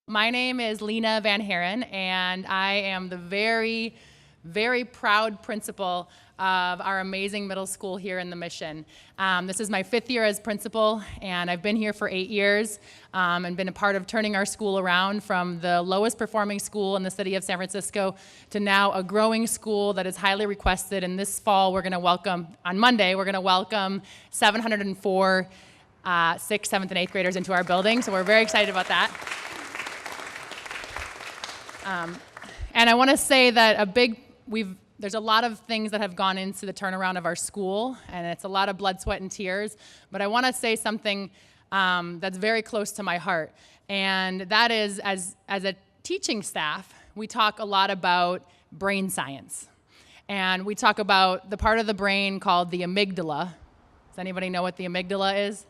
My name is Lena Van Haren, and I am the very, very proud principal of our amazing middle school here in the Mission. This is my 5th year as principal, and I've been here for 8 years and been a part of turning our school around from the lowest performing school in the city of San Francisco to now a growing school that is highly requested. And this fall, we're going to welcome, on Monday, we're going to welcome 704 6th, 7th, and 8th graders into our building, so we're very excited about that. And I want to say that there's a lot of things that have gone into the turnaround of our school, and it's a lot of blood, sweat, and tears. But I want to say something that's very close to my heart, and that is, as a teaching staff, we talk a lot about brain science, and we talk about the part of the brain called the amygdala. Does anybody know what the amygdala is?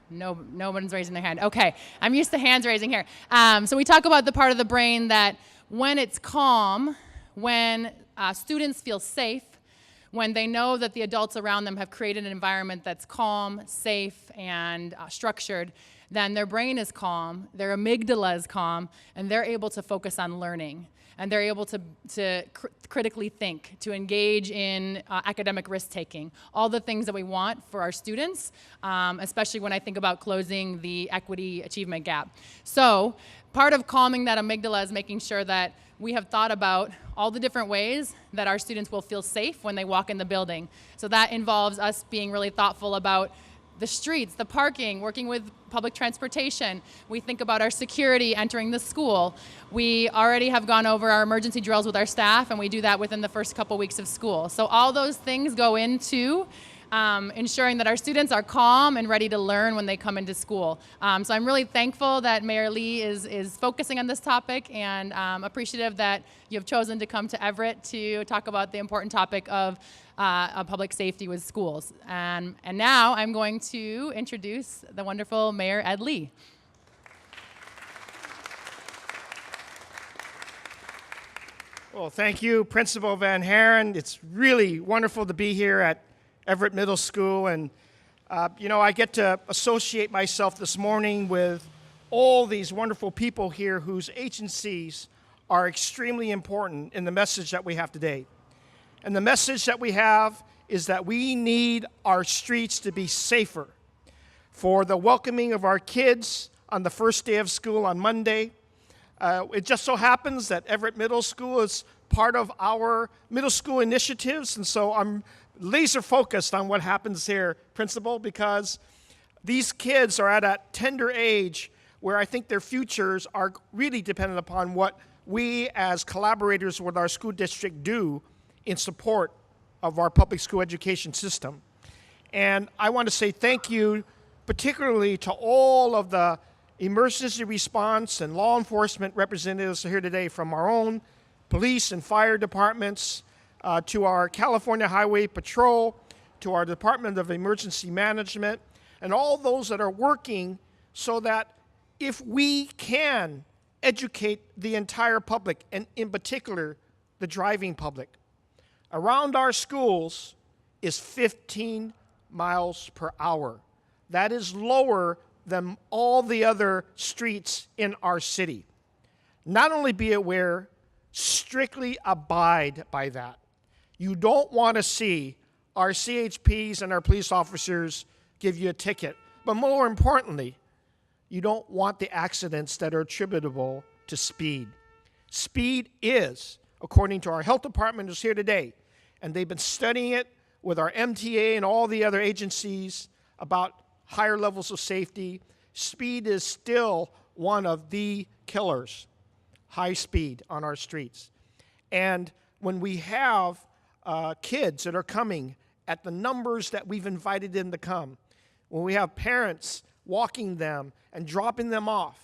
No one's raising their hand. Okay, I'm used to hands raising here. So we talk about the part of the brain that when it's calm, when students feel safe, when they know that the adults around them have created an environment that's calm, safe, and structured, then their brain is calm, their amygdala is calm, and they're able to focus on learning. And they're able to critically think, to engage in academic risk-taking, all the things that we want for our students, especially when I think about closing the equity achievement gap. So part of calming that amygdala is making sure that we have thought about all the different ways that our students will feel safe when they walk in the building. So that involves us being really thoughtful about the streets, the parking, working with public transportation. We think about our security entering the school. We already have gone over our emergency drills with our staff, and we do that within the first couple weeks of school. So all those things go into ensuring that our students are calm and ready to learn when they come into school. So I'm really thankful that Mayor Lee is focusing on this topic, and appreciative that you have chosen to come to Everett to talk about the important topic of public safety with schools. And now I'm going to introduce the wonderful Mayor Ed Lee. Well, thank you, Principal Van Haren. It's really wonderful to be here at Everett Middle School, and I get to associate myself this morning with all these wonderful people here whose agencies are extremely important in the message that we have today. And the message that we have is that we need our streets to be safer for the welcoming of our kids on the first day of school on Monday. It just so happens that Everett Middle School is part of our middle school initiatives, and so I'm laser focused on what happens here, Principal, because these kids are at a tender age where I think their futures are really dependent upon what we as collaborators with our school district do in support of our public school education system. And I want to say thank you particularly to all of the emergency response and law enforcement representatives here today, from our own police and fire departments, to our California Highway Patrol, to our Department of Emergency Management, and all those that are working so that if we can educate the entire public, and in particular, the driving public, around our schools is 15 miles per hour. That is lower than all the other streets in our city. Not only be aware, strictly abide by that. You don't want to see our CHPs and our police officers give you a ticket. But more importantly, you don't want the accidents that are attributable to speed. Speed is, according to our health department who's here today, and they've been studying it with our MTA and all the other agencies about higher levels of safety, speed is still one of the killers, high speed on our streets. And when we have kids that are coming at the numbers that we've invited them to come, when we have parents walking them and dropping them off,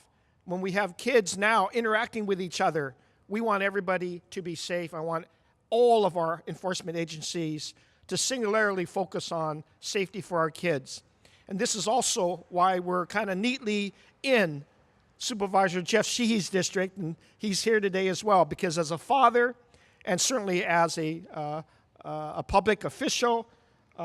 when we have kids now interacting with each other, we want everybody to be safe. I want all of our enforcement agencies to singularly focus on safety for our kids. And this is also why we're kind of neatly in Supervisor Jeff Sheehy's district, and he's here today as well, because as a father and certainly as a public official,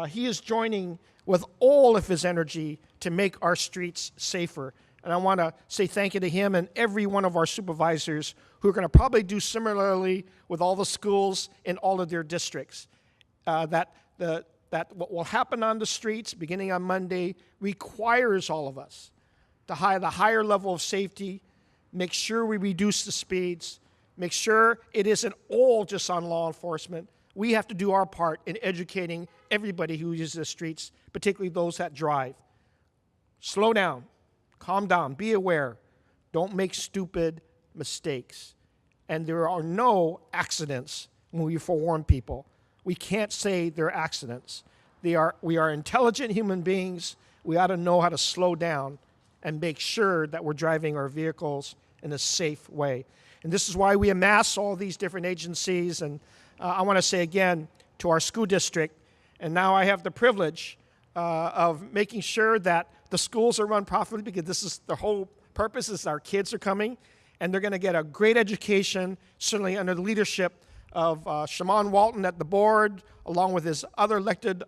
he is joining with all of his energy to make our streets safer. And I want to say thank you to him and every one of our supervisors who are going to probably do similarly with all the schools in all of their districts. That what will happen on the streets beginning on Monday requires all of us to have a higher level of safety, make sure we reduce the speeds, make sure it isn't all just on law enforcement. We have to do our part in educating everybody who uses the streets, particularly those that drive. Slow down, calm down, be aware, don't make stupid mistakes. And there are no accidents when we forewarn people. We can't say they're accidents. We are intelligent human beings. We ought to know how to slow down and make sure that we're driving our vehicles in a safe way. And this is why we amass all these different agencies. And I want to say again to our school district, and now I have the privilege of making sure that the schools are run properly, because this is the whole purpose is our kids are coming, and they're going to get a great education, certainly under the leadership of Shaman Walton at the board, along with his other elected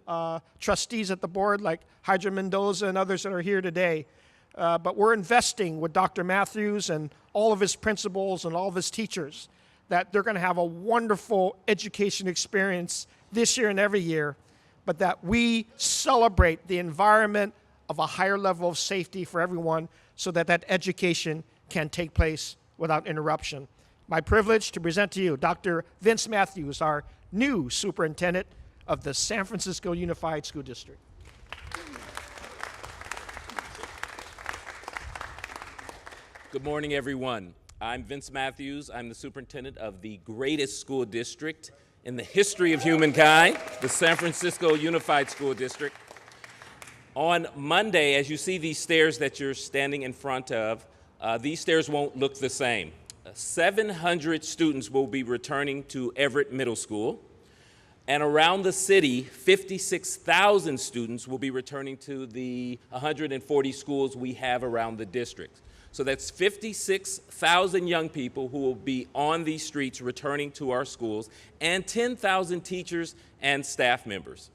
trustees at the board, like Hydra Mendoza and others that are here today. But we're investing with Dr. Matthews and all of his principals and all of his teachers that they're going to have a wonderful education experience this year and every year, but that we celebrate the environment of a higher level of safety for everyone so that that education can take place without interruption. My privilege to present to you Dr. Vince Matthews, our new superintendent of the San Francisco Unified School District. Good morning, everyone. I'm Vince Matthews. I'm the superintendent of the greatest school district in the history of humankind, the San Francisco Unified School District. On Monday, as you see these stairs that you're standing in front of, these stairs won't look the same. 700 students will be returning to Everett Middle School, and around the city, 56,000 students will be returning to the 140 schools we have around the district. So that's 56,000 young people who will be on these streets returning to our schools, and 10,000 teachers and staff members.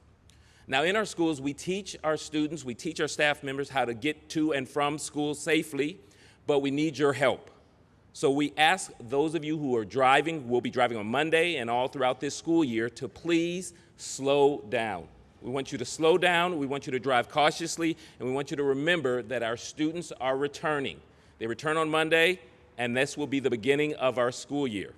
Now, in our schools, we teach our students, we teach our staff members how to get to and from school safely, but we need your help. So we ask those of you who are driving, will be driving on Monday and all throughout this school year, to please slow down. We want you to slow down, we want you to drive cautiously, and we want you to remember that our students are returning. They return on Monday, and this will be the beginning of our school year.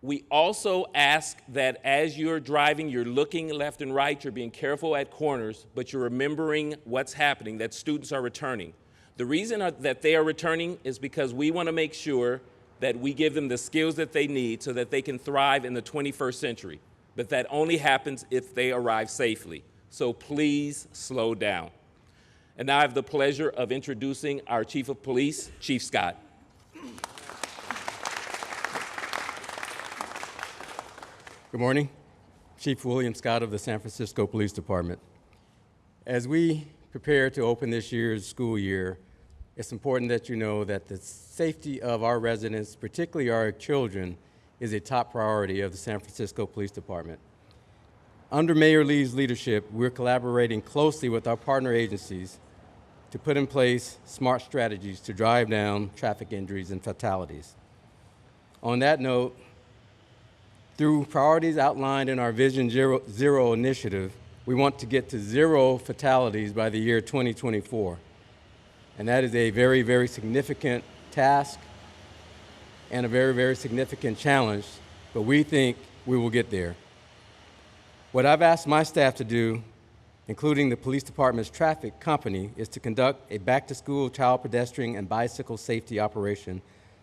We also ask that as you're driving, you're looking left and right, you're being careful at corners, but you're remembering what's happening, that students are returning. The reason that they are returning is because we want to make sure that we give them the skills that they need so that they can thrive in the 21st century. But that only happens if they arrive safely. So please slow down. And now I have the pleasure of introducing our Chief of Police, Chief Scott. Good morning. Chief William Scott of the San Francisco Police Department. As we prepare to open this year's school year, it's important that you know that the safety of our residents, particularly our children, is a top priority of the San Francisco Police Department. Under Mayor Lee's leadership, we're collaborating closely with our partner agencies to put in place smart strategies to drive down traffic injuries and fatalities. On that note, through priorities outlined in our Vision Zero initiative, we want to get to 0 fatalities by the year 2024. And that is a very, very significant task and a very, very significant challenge, but we think we will get there. What I've asked my staff to do, including the police department's traffic company, is to conduct a back-to-school child pedestrian and bicycle safety operation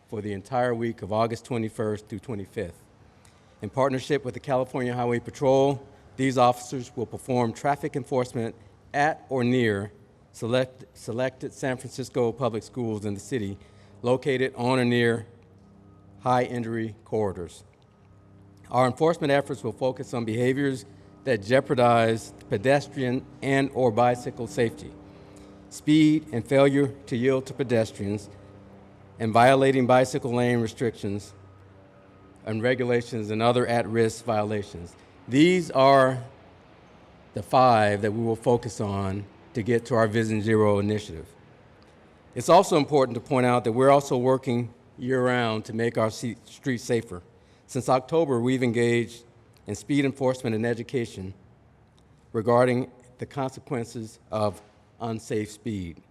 for the entire week of August 21st through 25th. In partnership with the California Highway Patrol, these officers will perform traffic enforcement at or near selected San Francisco public schools in the city located on or near high injury corridors. Our enforcement efforts will focus on behaviors that jeopardize pedestrian and or bicycle safety, speed and failure to yield to pedestrians, and violating bicycle lane restrictions and regulations and other at-risk violations. These are the 5 that we will focus on to get to our Vision Zero initiative. It's also important to point out that we're also working year-round to make our streets safer. Since October, we've engaged in speed enforcement and education regarding the consequences of unsafe speed.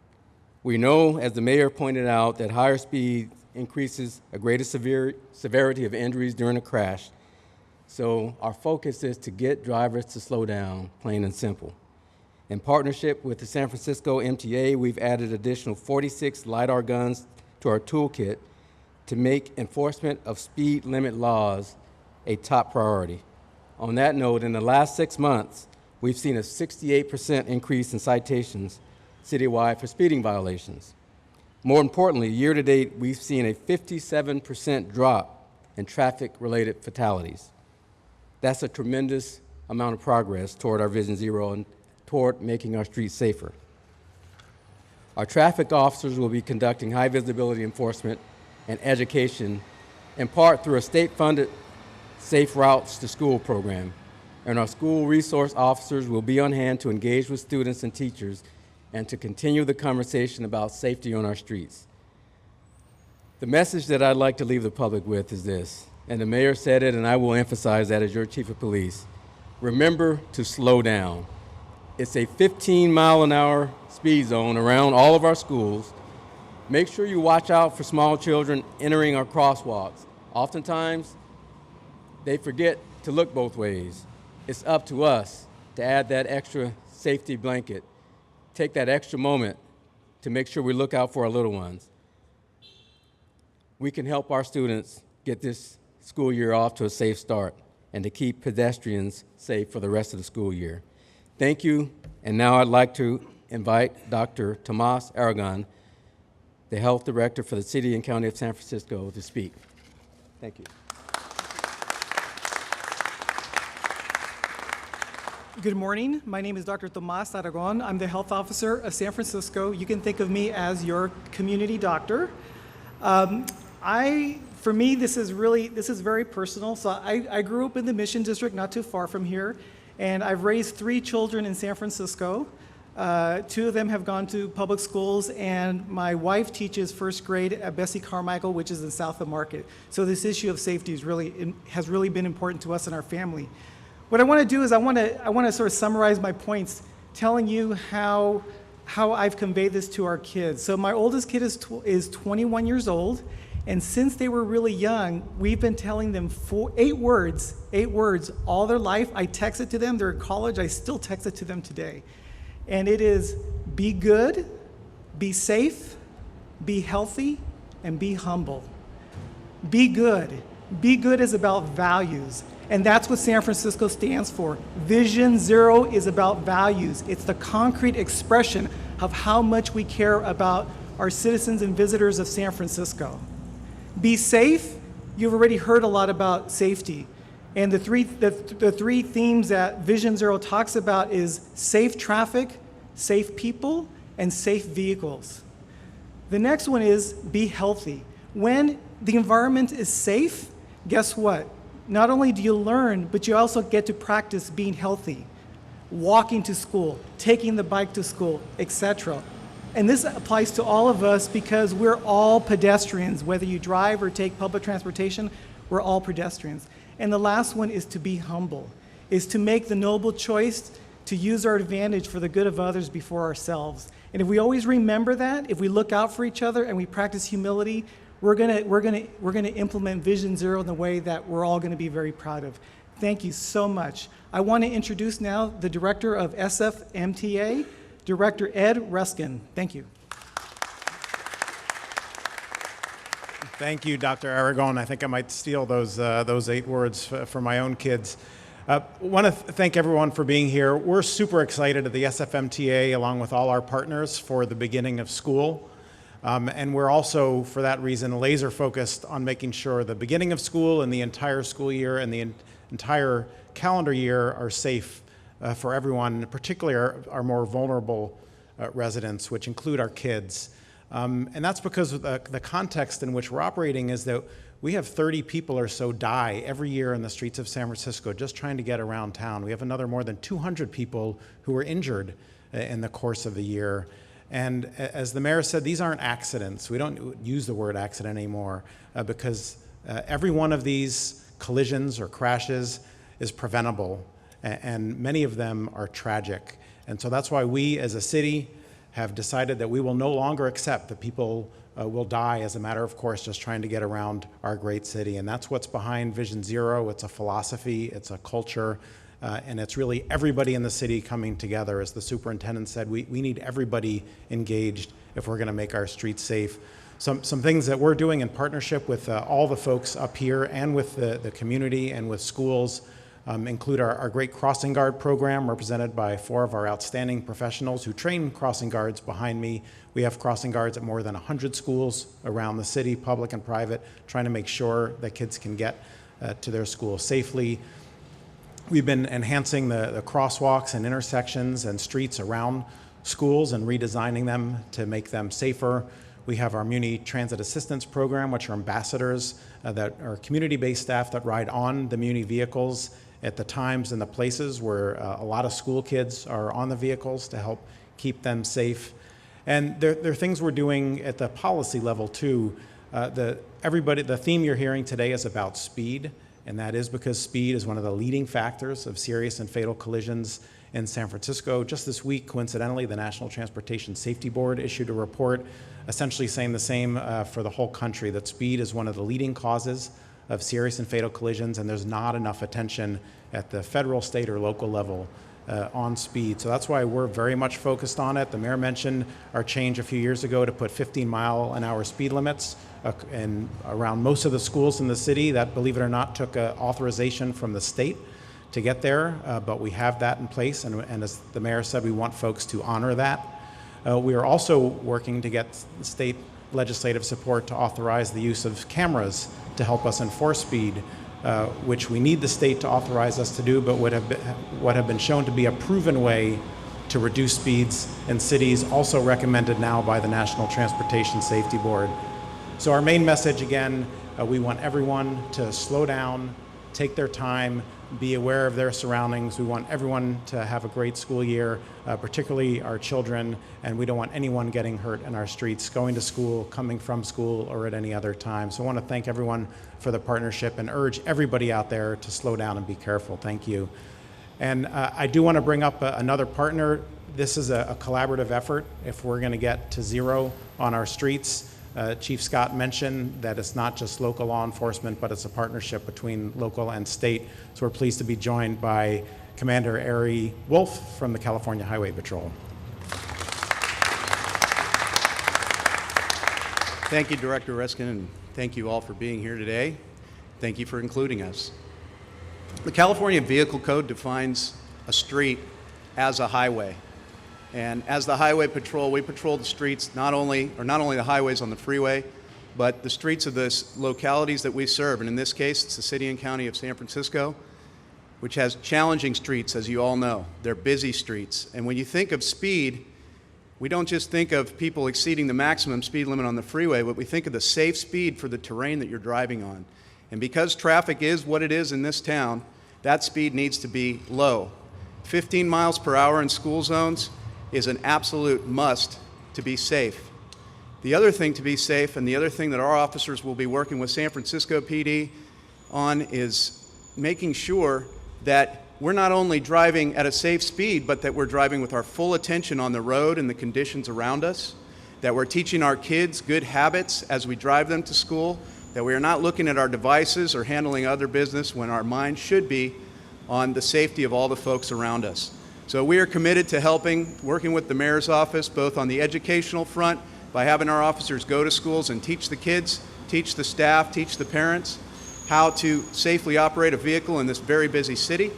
We know, as the mayor pointed out, that higher speed increases a greater severity of injuries during a crash. So our focus is to get drivers to slow down, plain and simple. In partnership with the San Francisco MTA, we've added additional 46 LiDAR guns to our toolkit to make enforcement of speed limit laws a top priority. On that note, in the last 6 months, we've seen a 68% increase in citations citywide for speeding violations. More importantly, year to date, we've seen a 57% drop in traffic-related fatalities. That's a tremendous amount of progress toward our Vision Zero and toward making our streets safer. Our traffic officers will be conducting high visibility enforcement and education, in part through a state-funded Safe Routes to School program. And our school resource officers will be on hand to engage with students and teachers and to continue the conversation about safety on our streets. The message that I'd like to leave the public with is this, and the mayor said it, and I will emphasize that as your chief of police. Remember to slow down. It's a 15-mile-an-hour speed zone around all of our schools. Make sure you watch out for small children entering our crosswalks. Oftentimes, they forget to look both ways. It's up to us to add that extra safety blanket, take that extra moment to make sure we look out for our little ones. We can help our students get this school year off to a safe start and to keep pedestrians safe for the rest of the school year. Thank you, and now I'd like to invite Dr. Tomas Aragon, the Health Director for the City and County of San Francisco, to speak. Thank you. Good morning. My name is Dr. Tomas Aragon. I'm the health officer of San Francisco. You can think of me as your community doctor. For me, this is very personal. So I grew up in the Mission District, not too far from here, and I've raised 3 children in San Francisco. 2 of them have gone to public schools, and my wife teaches first grade at Bessie Carmichael, which is in South of Market. So this issue of safety has really been important to us and our family. What I want to do is I want to sort of summarize my points, telling you how I've conveyed this to our kids. So my oldest kid is 21 years old, and since they were really young, we've been telling them 8 words all their life. I text it to them. They're in college. I still text it to them today. And it is be good, be safe, be healthy, and be humble. Be good. Be good is about values. And that's what San Francisco stands for. Vision Zero is about values. It's the concrete expression of how much we care about our citizens and visitors of San Francisco. Be safe. You've already heard a lot about safety. And the three themes that Vision Zero talks about is safe traffic, safe people, and safe vehicles. The next one is be healthy. When the environment is safe, guess what? Not only do you learn, but you also get to practice being healthy, walking to school, taking the bike to school, etc. And this applies to all of us because we're all pedestrians. Whether you drive or take public transportation, we're all pedestrians. And the last one is to be humble, is to make the noble choice to use our advantage for the good of others before ourselves. And if we always remember that, if we look out for each other and we practice humility, we're gonna implement Vision Zero in the way that we're all gonna be very proud of. Thank you so much. I want to introduce now the director of SFMTA, Director Ed Ruskin. Thank you. Thank you, Dr. Aragon. I think I might steal those 8 words for my own kids. I want to thank everyone for being here. We're super excited at the SFMTA, along with all our partners, for the beginning of school. And we're also, for that reason, laser focused on making sure the beginning of school and the entire school year and the entire calendar year are safe for everyone, particularly our more vulnerable residents, which include our kids. And that's because of the context in which we're operating is that we have 30 people or so die every year in the streets of San Francisco just trying to get around town. We have another more than 200 people who are injured in the course of the year. And as the mayor said, these aren't accidents. We don't use the word accident anymore because every one of these collisions or crashes is preventable, and many of them are tragic. And so that's why we as a city have decided that we will no longer accept that people will die as a matter of course just trying to get around our great city. And that's what's behind Vision Zero. It's a philosophy, it's a culture, and it's really everybody in the city coming together. As the superintendent said, we need everybody engaged if we're going to make our streets safe. Some things that we're doing in partnership with all the folks up here and with the community and with schools include our great crossing guard program represented by 4 of our outstanding professionals who train crossing guards behind me. We have crossing guards at more than 100 schools around the city, public and private, trying to make sure that kids can get to their school safely. We've been enhancing the crosswalks and intersections and streets around schools and redesigning them to make them safer. We have our Muni Transit Assistance Program, which are ambassadors that are community-based staff that ride on the Muni vehicles at the times and the places where a lot of school kids are on the vehicles to help keep them safe. And there are things we're doing at the policy level too. The theme you're hearing today is about speed, and that is because speed is one of the leading factors of serious and fatal collisions in San Francisco. Just this week, coincidentally, the National Transportation Safety Board issued a report essentially saying the same for the whole country, that speed is one of the leading causes of serious and fatal collisions, and there's not enough attention at the federal, state, or local level on speed. So that's why we're very much focused on it. The mayor mentioned our change a few years ago to put 15-mile-an-hour speed limits in around most of the schools in the city. That, believe it or not, took authorization from the state to get there, but we have that in place, and as the mayor said, we want folks to honor that. We are also working to get state legislative support to authorize the use of cameras to help us enforce speed, which we need the state to authorize us to do, but what have been shown to be a proven way to reduce speeds in cities, also recommended now by the National Transportation Safety Board. So our main message, again, we want everyone to slow down, take their time, be aware of their surroundings. We want everyone to have a great school year, particularly our children, and we don't want anyone getting hurt in our streets, going to school, coming from school, or at any other time. So I want to thank everyone for the partnership and urge everybody out there to slow down and be careful. Thank you. And I do want to bring up another partner. This is a collaborative effort if we're going to get to zero on our streets. Chief Scott mentioned that it's not just local law enforcement, but it's a partnership between local and state. So we're pleased to be joined by Commander Ari Wolf from the California Highway Patrol. Thank you, Director Reskin, and thank you all for being here today. Thank you for including us. The California Vehicle Code defines a street as a highway. And as the Highway Patrol, we patrol the streets, not only the highways on the freeway, but the streets of the localities that we serve. And in this case, it's the city and county of San Francisco, which has challenging streets, as you all know. They're busy streets. And when you think of speed, we don't just think of people exceeding the maximum speed limit on the freeway, but we think of the safe speed for the terrain that you're driving on. And because traffic is what it is in this town, that speed needs to be low. 15 miles per hour in school zones is an absolute must to be safe. The other thing to be safe, and the other thing that our officers will be working with San Francisco PD on, is making sure that we're not only driving at a safe speed, but that we're driving with our full attention on the road and the conditions around us, that we're teaching our kids good habits as we drive them to school, that we are not looking at our devices or handling other business when our mind should be on the safety of all the folks around us. So we are committed to working with the mayor's office, both on the educational front, by having our officers go to schools and teach the kids, teach the staff, teach the parents how to safely operate a vehicle in this very busy city.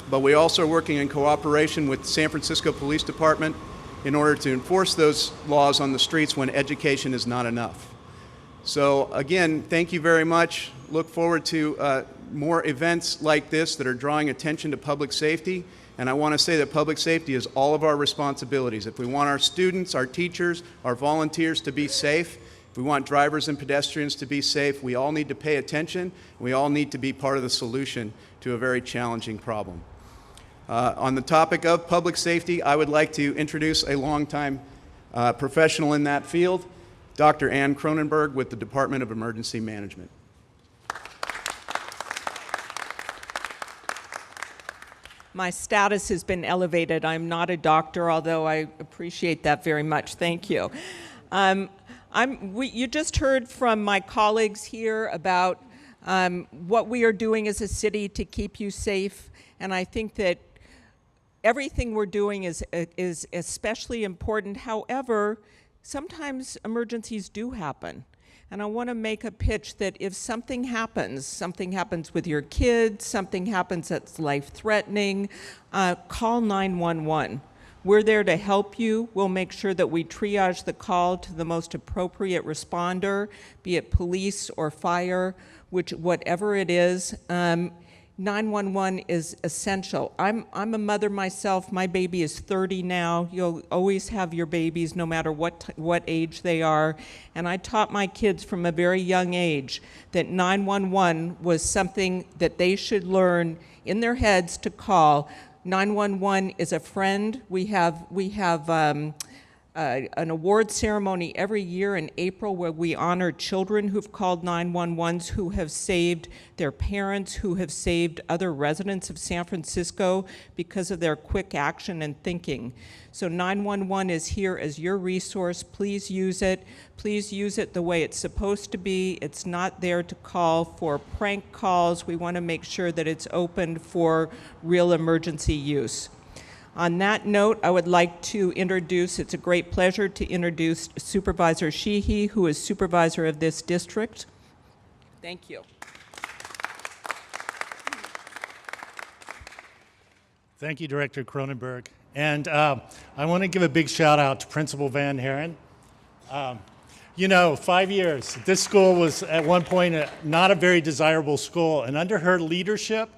But we also are working in cooperation with the San Francisco Police Department in order to enforce those laws on the streets when education is not enough. So again, thank you very much. Look forward to more events like this that are drawing attention to public safety. And I want to say that public safety is all of our responsibilities. If we want our students, our teachers, our volunteers to be safe, if we want drivers and pedestrians to be safe, we all need to pay attention. We all need to be part of the solution to a very challenging problem. On the topic of public safety, I would like to introduce a longtime Professional in that field, Dr. Ann Cronenberg with the Department of Emergency Management. My status has been elevated. I'm not a doctor, although I appreciate that very much. Thank you. You just heard from my colleagues here about what we are doing as a city to keep you safe, and I think that everything we're doing is especially important. However, sometimes emergencies do happen. And I want to make a pitch that if something happens with your kids, something happens that's life-threatening, call 911. We're there to help you. We'll make sure that we triage the call to the most appropriate responder, be it police or fire, whatever it is. 911 is essential. I'm a mother myself. My baby is 30 now. You'll always have your babies no matter what age they are. And I taught my kids from a very young age that 911 was something that they should learn in their heads to call. 911 is a friend. We have an award ceremony every year in April where we honor children who've called 911s, who have saved their parents, who have saved other residents of San Francisco because of their quick action and thinking. So 911 is here as your resource. Please use it. Please use it the way it's supposed to be. It's not there to call for prank calls. We want to make sure that it's open for real emergency use. On that note, I would like to introduce, it's a great pleasure to introduce Supervisor Sheehy, who is supervisor of this district. Thank you. Thank you, Director Cronenberg. And I want to give a big shout out to Principal Van Haren. 5 years, this school was at one point not a very desirable school, and under her leadership,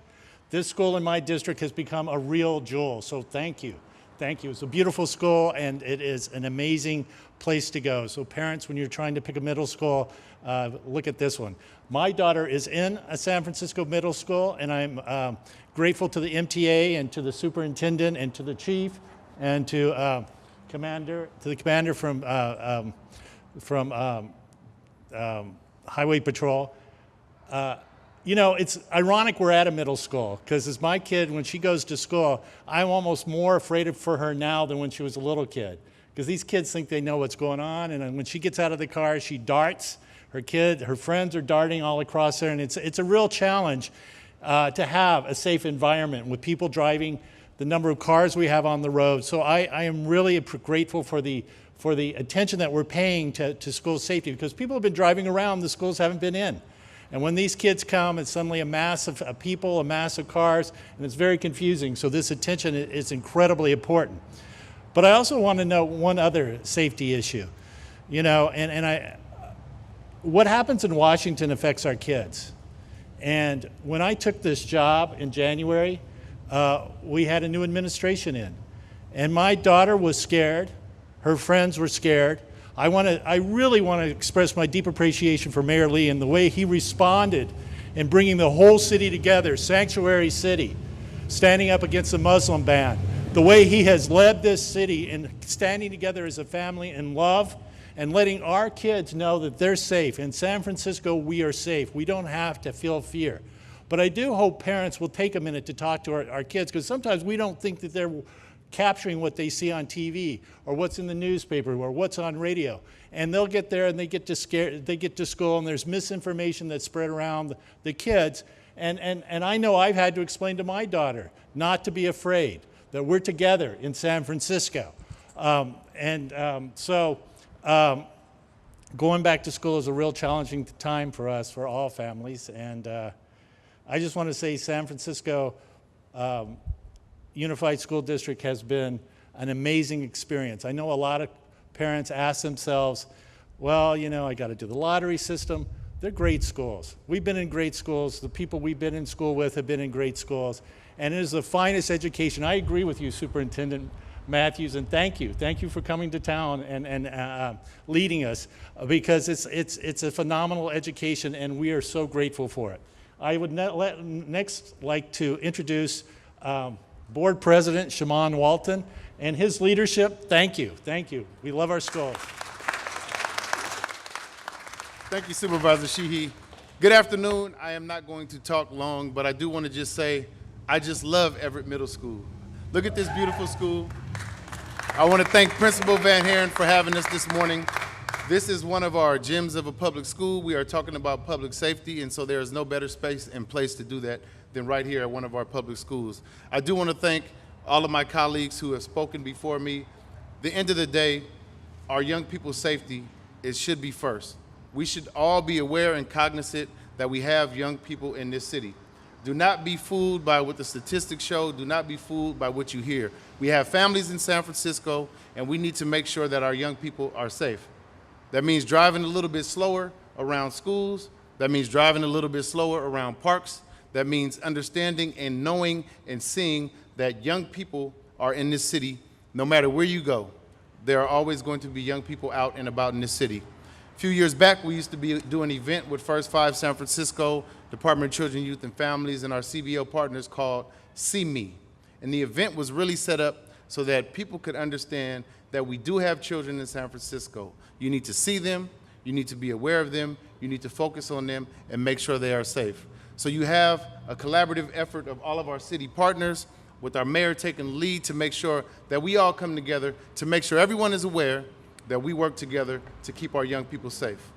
this school in my district has become a real jewel, so thank you. Thank you. It's a beautiful school, and it is an amazing place to go. So parents, when you're trying to pick a middle school, look at this one. My daughter is in a San Francisco middle school, and I'm grateful to the MTA and to the superintendent and to the chief and to the commander from Highway Patrol. It's ironic we're at a middle school, because as my kid, when she goes to school, I'm almost more afraid for her now than when she was a little kid, because these kids think they know what's going on, and when she gets out of the car, she darts. Her friends are darting all across there, and it's a real challenge to have a safe environment with people driving, the number of cars we have on the road. So I am really grateful for the attention that we're paying to school safety, because people have been driving around, the schools haven't been in. And when these kids come, it's suddenly a mass of people, a mass of cars, and it's very confusing. So this attention is incredibly important. But I also want to note one other safety issue. What happens in Washington affects our kids. And when I took this job in January, we had a new administration in. And my daughter was scared. Her friends were scared. I really want to express my deep appreciation for Mayor Lee and the way he responded in bringing the whole city together, sanctuary city, standing up against the Muslim ban, the way he has led this city in standing together as a family in love and letting our kids know that they're safe. In San Francisco, we are safe. We don't have to feel fear. But I do hope parents will take a minute to talk to our kids, because sometimes we don't think that they're capturing what they see on TV or what's in the newspaper or what's on radio. And they'll get there and they get to school, and there's misinformation that's spread around the kids. And I know I've had to explain to my daughter not to be afraid, that we're together in San Francisco. Going back to school is a real challenging time for us, for all families. And I just want to say San Francisco Unified School District has been an amazing experience. I know a lot of parents ask themselves, well, I got to do the lottery system. They're great schools. We've been in great schools. The people we've been in school with have been in great schools. And it is the finest education. I agree with you, Superintendent Matthews, and thank you. Thank you for coming to town and leading us, because it's a phenomenal education, and we are so grateful for it. I would next like to introduce Board President Shaman Walton, and his leadership. Thank you. Thank you. We love our school. Thank you, Supervisor Sheehy. Good afternoon. I am not going to talk long, but I do want to just say I just love Everett Middle School. Look at this beautiful school. I want to thank Principal Van Haren for having us this morning. This is one of our gems of a public school. We are talking about public safety, and so there is no better space and place to do that than right here at one of our public schools. I do want to thank all of my colleagues who have spoken before me. The end of the day, our young people's safety, it should be first. We should all be aware and cognizant that we have young people in this city. Do not be fooled by what the statistics show. Do not be fooled by what you hear. We have families in San Francisco, and we need to make sure that our young people are safe. That means driving a little bit slower around schools. That means driving a little bit slower around parks. That means understanding and knowing and seeing that young people are in this city. No matter where you go, there are always going to be young people out and about in this city. A few years back, we used to do an event with First Five San Francisco, Department of Children, Youth, and Families, and our CBO partners called See Me. And the event was really set up so that people could understand that we do have children in San Francisco. You need to see them, you need to be aware of them, you need to focus on them and make sure they are safe. So you have a collaborative effort of all of our city partners, with our mayor taking the lead to make sure that we all come together to make sure everyone is aware that we work together to keep our young people safe.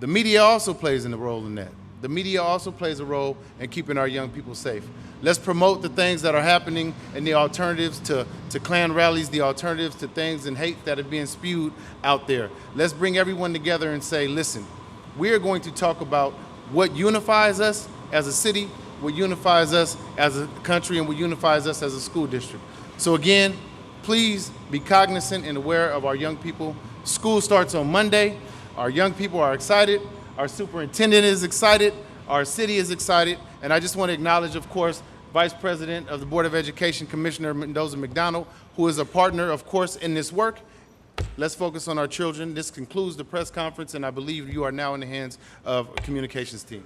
The media also plays a role in that. The media also plays a role in keeping our young people safe. Let's promote the things that are happening and the alternatives to Klan rallies, the alternatives to things and hate that are being spewed out there. Let's bring everyone together and say, listen, we are going to talk about what unifies us as a city, what unifies us as a country, and what unifies us as a school district. So again, please be cognizant and aware of our young people. School starts on Monday. Our young people are excited. Our superintendent is excited. Our city is excited. And I just want to acknowledge, of course, Vice President of the Board of Education, Commissioner Mendoza McDonald, who is a partner, of course, in this work. Let's focus on our children. This concludes the press conference, and I believe you are now in the hands of a communications team.